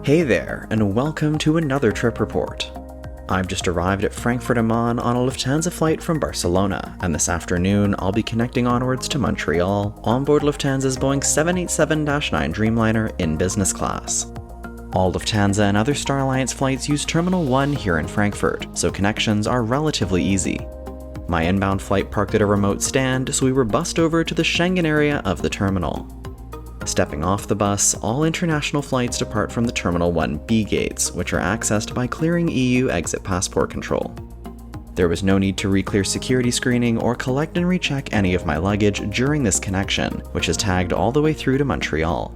Hey there, and welcome to another trip report. I've just arrived at Frankfurt on a Lufthansa flight from Barcelona, and this afternoon I'll be connecting onwards to Montreal onboard Lufthansa's Boeing 787-9 Dreamliner in business class. All Lufthansa and other Star Alliance flights use Terminal 1 here in Frankfurt, so connections are relatively easy. My inbound flight parked at a remote stand, so we were bussed over to the Schengen area of the terminal. Stepping off the bus, all international flights depart from the Terminal 1B gates, which are accessed by clearing EU exit passport control. There was no need to re-clear security screening or collect and recheck any of my luggage during this connection, which is tagged all the way through to Montreal.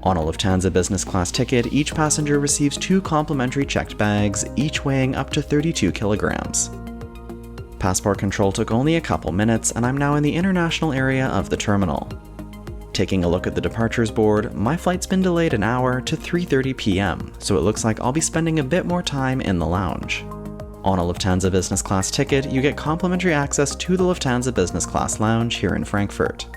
On a Lufthansa business class ticket, each passenger receives 2 complimentary checked bags, each weighing up to 32 kilograms. Passport control took only a couple minutes, and I'm now in the international area of the terminal. Taking a look at the departures board, my flight's been delayed an hour to 3:30 p.m., so it looks like I'll be spending a bit more time in the lounge. On a Lufthansa business class ticket, you get complimentary access to the Lufthansa business class lounge here in Frankfurt.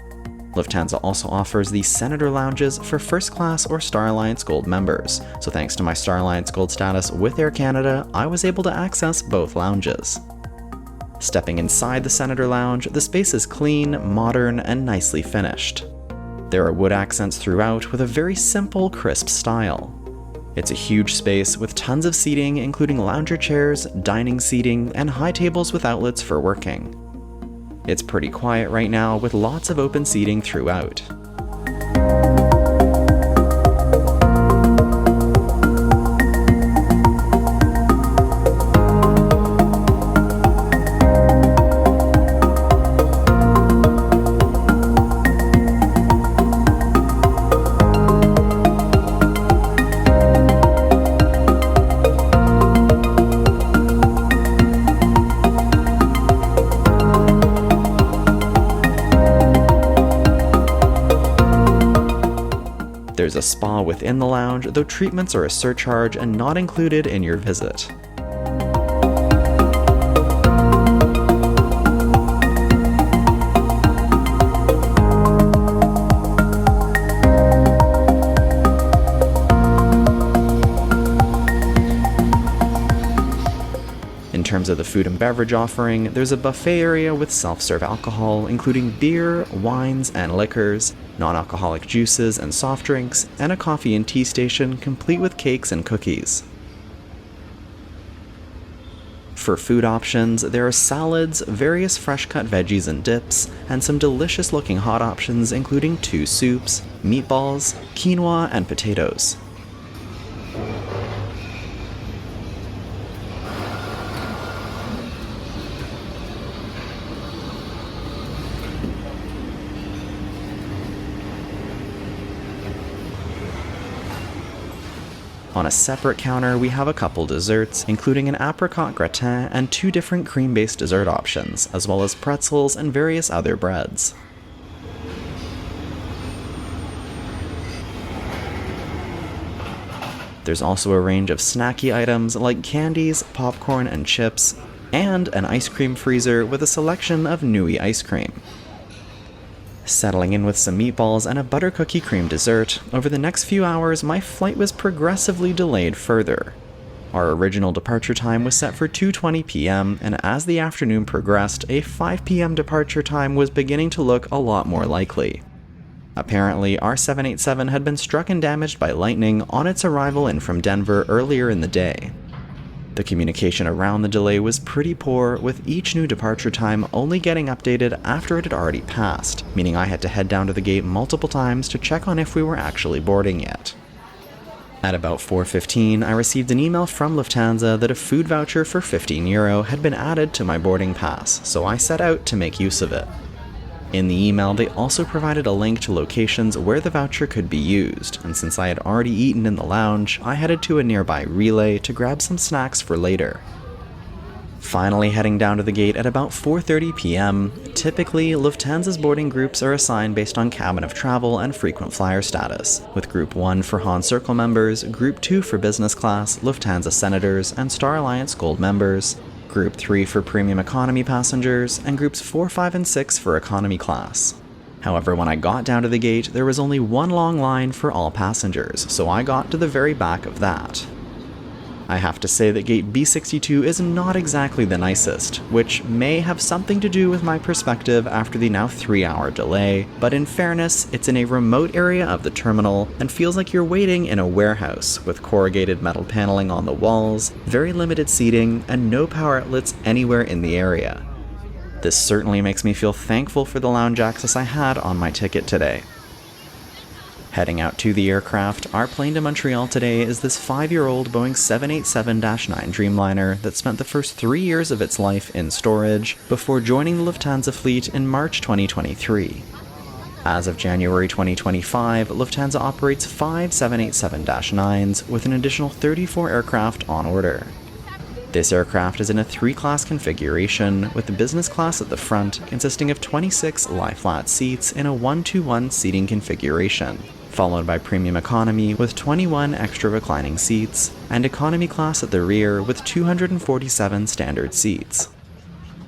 Lufthansa also offers the Senator lounges for first class or Star Alliance Gold members, so thanks to my Star Alliance Gold status with Air Canada, I was able to access both lounges. Stepping inside the Senator lounge, the space is clean, modern, and nicely finished. There are wood accents throughout with a very simple, crisp style. It's a huge space with tons of seating, including lounger chairs, dining seating, and high tables with outlets for working. It's pretty quiet right now with lots of open seating throughout. There's a spa within the lounge, though treatments are a surcharge and not included in your visit. In terms of the food and beverage offering, there's a buffet area with self-serve alcohol, including beer, wines, and liquors, non-alcoholic juices and soft drinks, and a coffee and tea station complete with cakes and cookies. For food options, there are salads, various fresh-cut veggies and dips, and some delicious-looking hot options including 2 soups, meatballs, quinoa, and potatoes. On a separate counter, we have a couple desserts, including an apricot gratin and 2 different cream-based dessert options, as well as pretzels and various other breads. There's also a range of snacky items like candies, popcorn, and chips, and an ice cream freezer with a selection of Nui ice cream. Settling in with some meatballs and a butter cookie cream dessert, over the next few hours my flight was progressively delayed further. Our original departure time was set for 2:20 p.m, and as the afternoon progressed, a 5 p.m. departure time was beginning to look a lot more likely. Apparently, our 787 had been struck and damaged by lightning on its arrival in from Denver earlier in the day. The communication around the delay was pretty poor, with each new departure time only getting updated after it had already passed, meaning I had to head down to the gate multiple times to check on if we were actually boarding yet. At about 4:15, I received an email from Lufthansa that a food voucher for €15 had been added to my boarding pass, so I set out to make use of it. In the email, they also provided a link to locations where the voucher could be used, and since I had already eaten in the lounge, I headed to a nearby relay to grab some snacks for later. Finally heading down to the gate at about 4:30 p.m, typically Lufthansa's boarding groups are assigned based on cabin of travel and frequent flyer status, with Group 1 for Han Circle members, Group 2 for business class, Lufthansa Senators, and Star Alliance Gold members, Group 3 for premium economy passengers, and Groups 4, 5, and 6 for economy class. However, when I got down to the gate, there was only one long line for all passengers, so I got to the very back of that. I have to say that gate B62 is not exactly the nicest, which may have something to do with my perspective after the now 3-hour delay, but in fairness, it's in a remote area of the terminal and feels like you're waiting in a warehouse, with corrugated metal paneling on the walls, very limited seating, and no power outlets anywhere in the area. This certainly makes me feel thankful for the lounge access I had on my ticket today. Heading out to the aircraft, our plane to Montreal today is this 5-year-old Boeing 787-9 Dreamliner that spent the first 3 years of its life in storage before joining the Lufthansa fleet in March 2023. As of January 2025, Lufthansa operates 5 787-9s with an additional 34 aircraft on order. This aircraft is in a 3-class configuration, with the business class at the front consisting of 26 lie-flat seats in a 1-to-1 seating configuration, followed by premium economy with 21 extra reclining seats, and economy class at the rear with 247 standard seats.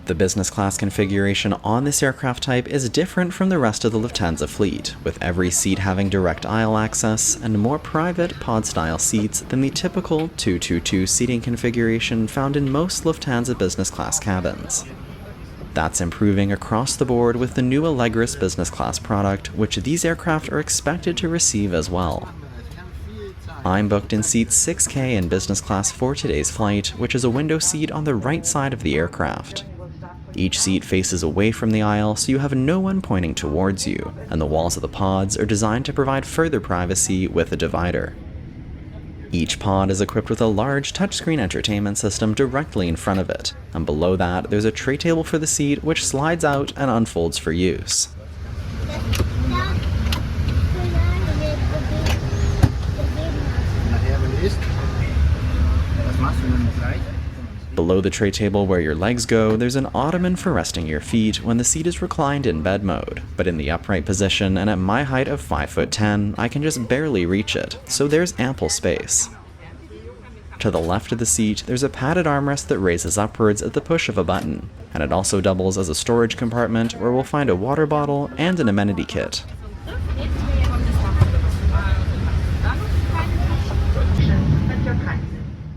The business class configuration on this aircraft type is different from the rest of the Lufthansa fleet, with every seat having direct aisle access and more private pod-style seats than the typical 2-2-2 seating configuration found in most Lufthansa business class cabins. That's improving across the board with the new Allegris business class product, which these aircraft are expected to receive as well. I'm booked in seat 6K in business class for today's flight, which is a window seat on the right side of the aircraft. Each seat faces away from the aisle, so you have no one pointing towards you, and the walls of the pods are designed to provide further privacy with a divider. Each pod is equipped with a large touchscreen entertainment system directly in front of it, and below that there's a tray table for the seat which slides out and unfolds for use. Below the tray table where your legs go, there's an ottoman for resting your feet when the seat is reclined in bed mode, but in the upright position and at my height of 5'10", I can just barely reach it, so there's ample space. To the left of the seat, there's a padded armrest that raises upwards at the push of a button, and it also doubles as a storage compartment where we'll find a water bottle and an amenity kit.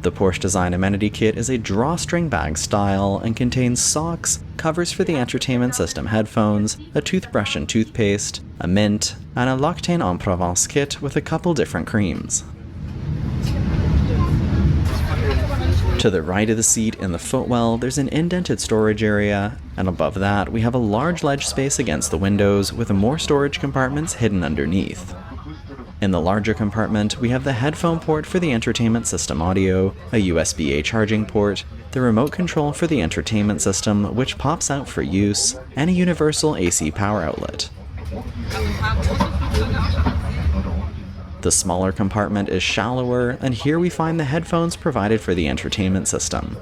The Porsche design amenity kit is a drawstring bag style and contains socks, covers for the entertainment system headphones, a toothbrush and toothpaste, a mint, and a L'Octane en Provence kit with a couple different creams. To the right of the seat in the footwell, there's an indented storage area, and above that we have a large ledge space against the windows with more storage compartments hidden underneath. In the larger compartment, we have the headphone port for the entertainment system audio, a USB-A charging port, the remote control for the entertainment system which pops out for use, and a universal AC power outlet. The smaller compartment is shallower, and here we find the headphones provided for the entertainment system.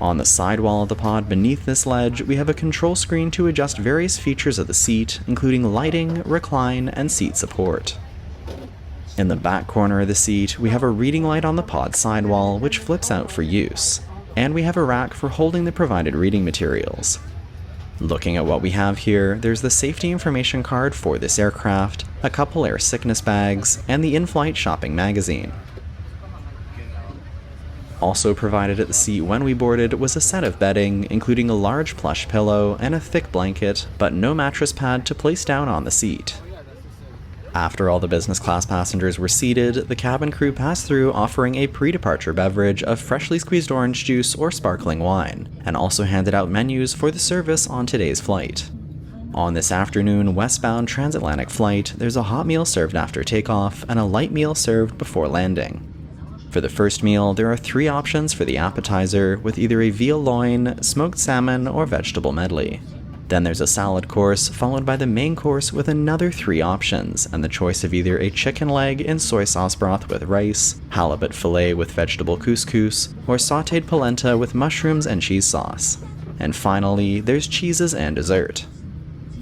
On the sidewall of the pod beneath this ledge, we have a control screen to adjust various features of the seat, including lighting, recline, and seat support. In the back corner of the seat, we have a reading light on the pod sidewall, which flips out for use, and we have a rack for holding the provided reading materials. Looking at what we have here, there's the safety information card for this aircraft, a couple air sickness bags, and the Inflight shopping magazine. Also provided at the seat when we boarded was a set of bedding, including a large plush pillow and a thick blanket, but no mattress pad to place down on the seat. After all the business class passengers were seated, the cabin crew passed through offering a pre-departure beverage of freshly squeezed orange juice or sparkling wine, and also handed out menus for the service on today's flight. On this afternoon westbound transatlantic flight, there's a hot meal served after takeoff and a light meal served before landing. For the first meal, there are 3 options for the appetizer, with either a veal loin, smoked salmon, or vegetable medley. Then there's a salad course, followed by the main course with another 3 options, and the choice of either a chicken leg in soy sauce broth with rice, halibut fillet with vegetable couscous, or sautéed polenta with mushrooms and cheese sauce. And finally, there's cheeses and dessert.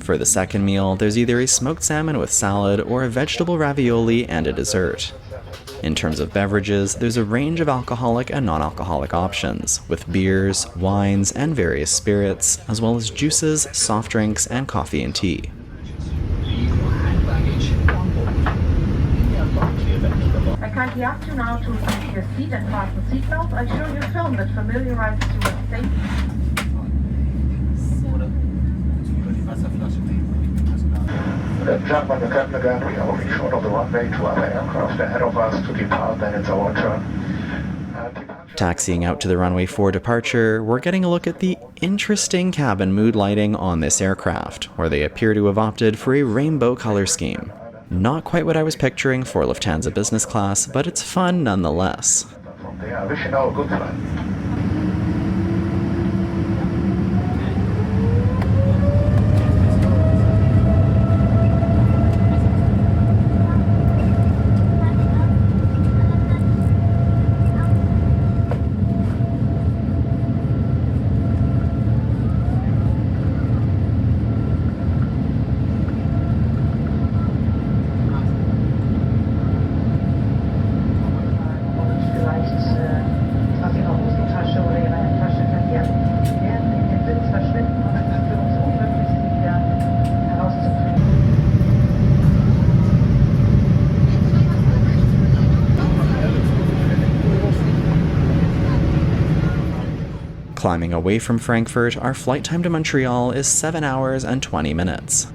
For the second meal, there's either a smoked salmon with salad or a vegetable ravioli and a dessert. In terms of beverages, there's a range of alcoholic and non-alcoholic options, with beers, wines, and various spirits, as well as juices, soft drinks, and coffee and tea. I kindly ask you now to take your seat and fasten seatbelts. I show you a film that familiarizes you with safety. Gentlemen, the captain again, we are moving short of the runway to other aircraft ahead of us to depart, then it's our turn. Taxiing out to the runway for departure, we're getting a look at the interesting cabin mood lighting on this aircraft, where they appear to have opted for a rainbow color scheme. Not quite what I was picturing for Lufthansa business class, but it's fun nonetheless. From there, I wish you now a good flight. Climbing away from Frankfurt, our flight time to Montreal is 7 hours and 20 minutes.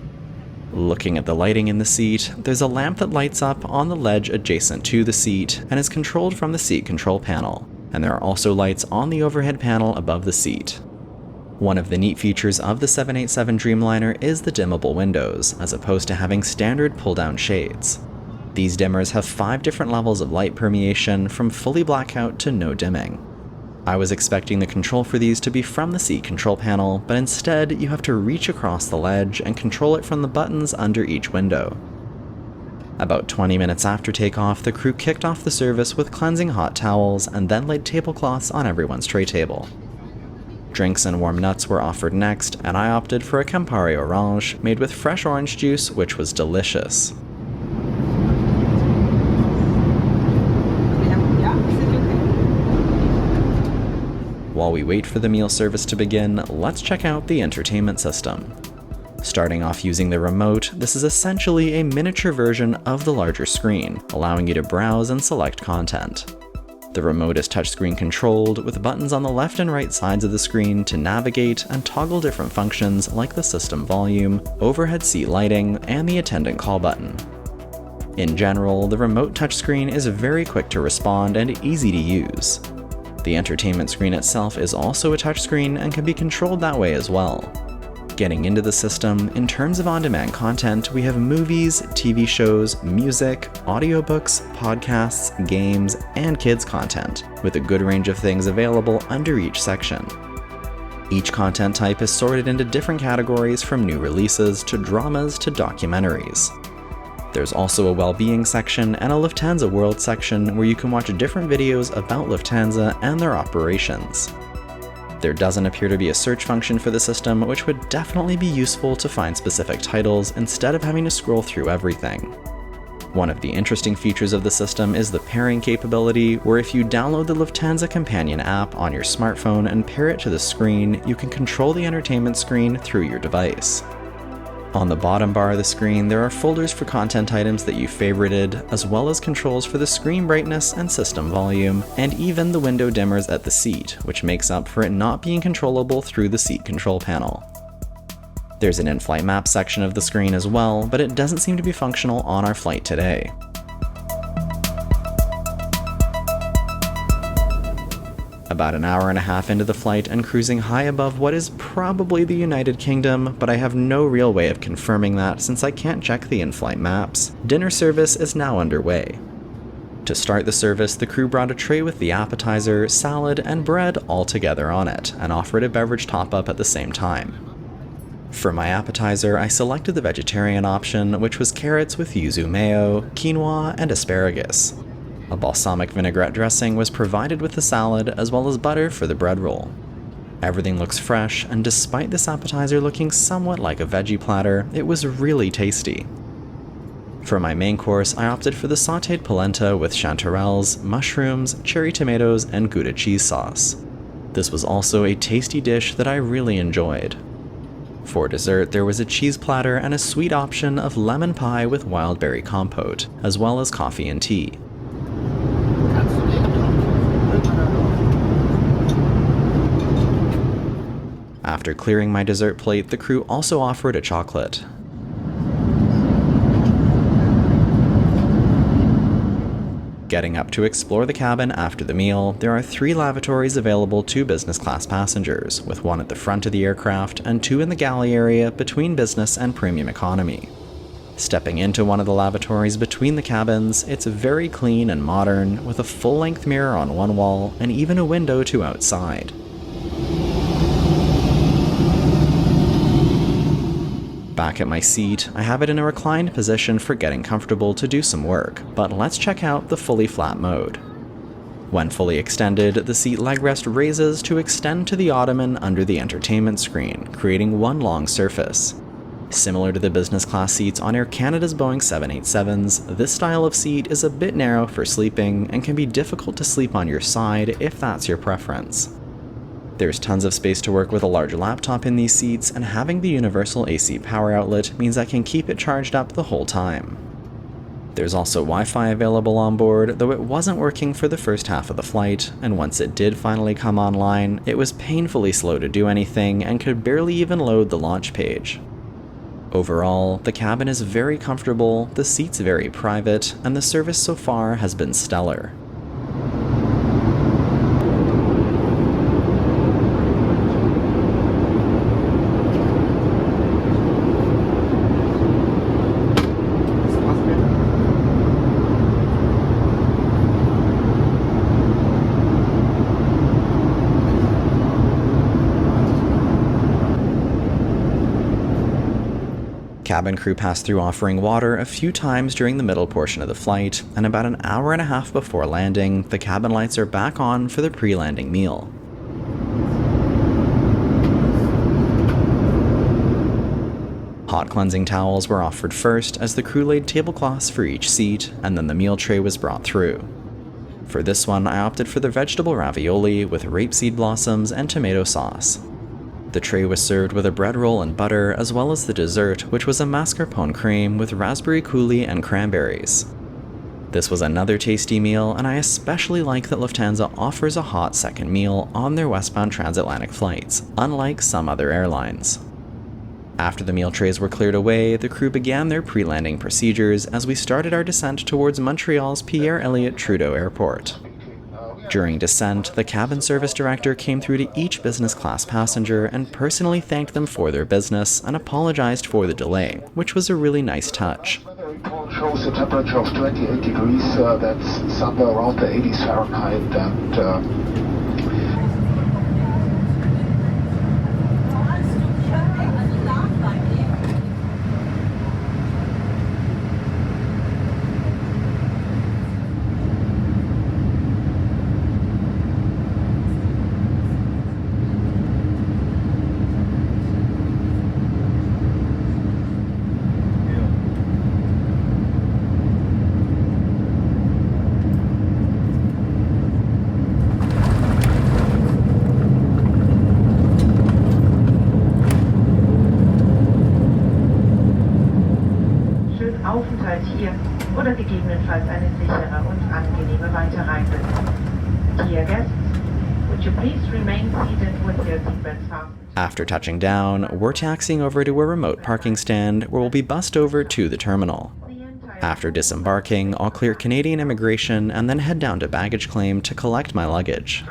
Looking at the lighting in the seat, there's a lamp that lights up on the ledge adjacent to the seat and is controlled from the seat control panel, and there are also lights on the overhead panel above the seat. One of the neat features of the 787 Dreamliner is the dimmable windows, as opposed to having standard pull-down shades. These dimmers have 5 different levels of light permeation, from fully blackout to no dimming. I was expecting the control for these to be from the seat control panel, but instead you have to reach across the ledge and control it from the buttons under each window. About 20 minutes after takeoff, the crew kicked off the service with cleansing hot towels and then laid tablecloths on everyone's tray table. Drinks and warm nuts were offered next, and I opted for a Campari Orange made with fresh orange juice, which was delicious. While we wait for the meal service to begin, let's check out the entertainment system. Starting off using the remote, this is essentially a miniature version of the larger screen, allowing you to browse and select content. The remote is touchscreen controlled, with buttons on the left and right sides of the screen to navigate and toggle different functions like the system volume, overhead seat lighting, and the attendant call button. In general, the remote touchscreen is very quick to respond and easy to use. The entertainment screen itself is also a touchscreen and can be controlled that way as well. Getting into the system, in terms of on-demand content, we have movies, TV shows, music, audiobooks, podcasts, games, and kids content, with a good range of things available under each section. Each content type is sorted into different categories, from new releases to dramas to documentaries. There's also a well-being section and a Lufthansa World section where you can watch different videos about Lufthansa and their operations. There doesn't appear to be a search function for the system, which would definitely be useful to find specific titles instead of having to scroll through everything. One of the interesting features of the system is the pairing capability, where if you download the Lufthansa Companion app on your smartphone and pair it to the screen, you can control the entertainment screen through your device. On the bottom bar of the screen, there are folders for content items that you favorited, as well as controls for the screen brightness and system volume, and even the window dimmers at the seat, which makes up for it not being controllable through the seat control panel. There's an in-flight map section of the screen as well, but it doesn't seem to be functional on our flight today. About an hour and a half into the flight and cruising high above what is probably the United Kingdom, but I have no real way of confirming that since I can't check the in-flight maps, dinner service is now underway. To start the service, the crew brought a tray with the appetizer, salad, and bread all together on it, and offered a beverage top-up at the same time. For my appetizer, I selected the vegetarian option, which was carrots with yuzu mayo, quinoa, and asparagus. A balsamic vinaigrette dressing was provided with the salad, as well as butter for the bread roll. Everything looks fresh, and despite this appetizer looking somewhat like a veggie platter, it was really tasty. For my main course, I opted for the sautéed polenta with chanterelles, mushrooms, cherry tomatoes, and Gouda cheese sauce. This was also a tasty dish that I really enjoyed. For dessert, there was a cheese platter and a sweet option of lemon pie with wild berry compote, as well as coffee and tea. After clearing my dessert plate, the crew also offered a chocolate. Getting up to explore the cabin after the meal, there are 3 lavatories available to business class passengers, with 1 at the front of the aircraft and 2 in the galley area between business and premium economy. Stepping into one of the lavatories between the cabins, it's very clean and modern, with a full-length mirror on one wall and even a window to outside. Back at my seat, I have it in a reclined position for getting comfortable to do some work, but let's check out the fully flat mode. When fully extended, the seat leg rest raises to extend to the ottoman under the entertainment screen, creating one long surface. Similar to the business class seats on Air Canada's Boeing 787s, this style of seat is a bit narrow for sleeping and can be difficult to sleep on your side if that's your preference. There's tons of space to work with a large laptop in these seats, and having the universal AC power outlet means I can keep it charged up the whole time. There's also Wi-Fi available on board, though it wasn't working for the first half of the flight, and once it did finally come online, it was painfully slow to do anything and could barely even load the launch page. Overall, the cabin is very comfortable, the seats very private, and the service so far has been stellar. Cabin crew passed through offering water a few times during the middle portion of the flight, and about an hour and a half before landing, the cabin lights are back on for the pre-landing meal. Hot cleansing towels were offered first as the crew laid tablecloths for each seat, and then the meal tray was brought through. For this one, I opted for the vegetable ravioli with rapeseed blossoms and tomato sauce. The tray was served with a bread roll and butter, as well as the dessert, which was a mascarpone creme with raspberry coulis and cranberries. This was another tasty meal, and I especially like that Lufthansa offers a hot second meal on their westbound transatlantic flights, unlike some other airlines. After the meal trays were cleared away, the crew began their pre-landing procedures as we started our descent towards Montreal's Pierre Elliott Trudeau Airport. During descent, the cabin service director came through to each business class passenger and personally thanked them for their business and apologized for the delay, which was a really nice touch. The report shows a temperature of 28 degrees, that's somewhere around the 80s Fahrenheit, and Aufenthalt hier oder gegebenenfalls eine sichere und angenehme Weiterreise. Dear guests, would you please remain seated with your seatbelts fastened? After touching down, we're taxiing over to a remote parking stand where we'll be bussed over to the terminal. After disembarking, I'll clear Canadian immigration and then head down to baggage claim to collect my luggage.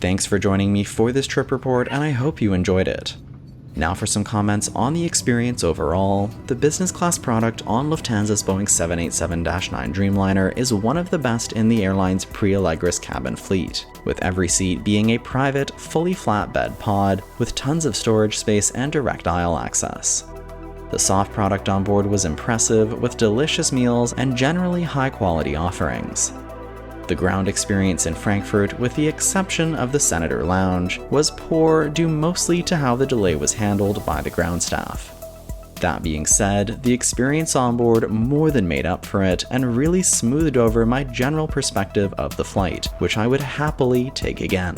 Thanks for joining me for this trip report, and I hope you enjoyed it. Now for some comments on the experience overall. The business class product on Lufthansa's Boeing 787-9 Dreamliner is one of the best in the airline's pre-Allegris cabin fleet, with every seat being a private, fully flat bed pod with tons of storage space and direct aisle access. The soft product on board was impressive, with delicious meals and generally high quality offerings. The ground experience in Frankfurt, with the exception of the Senator Lounge, was poor due mostly to how the delay was handled by the ground staff. That being said, the experience on board more than made up for it and really smoothed over my general perspective of the flight, which I would happily take again.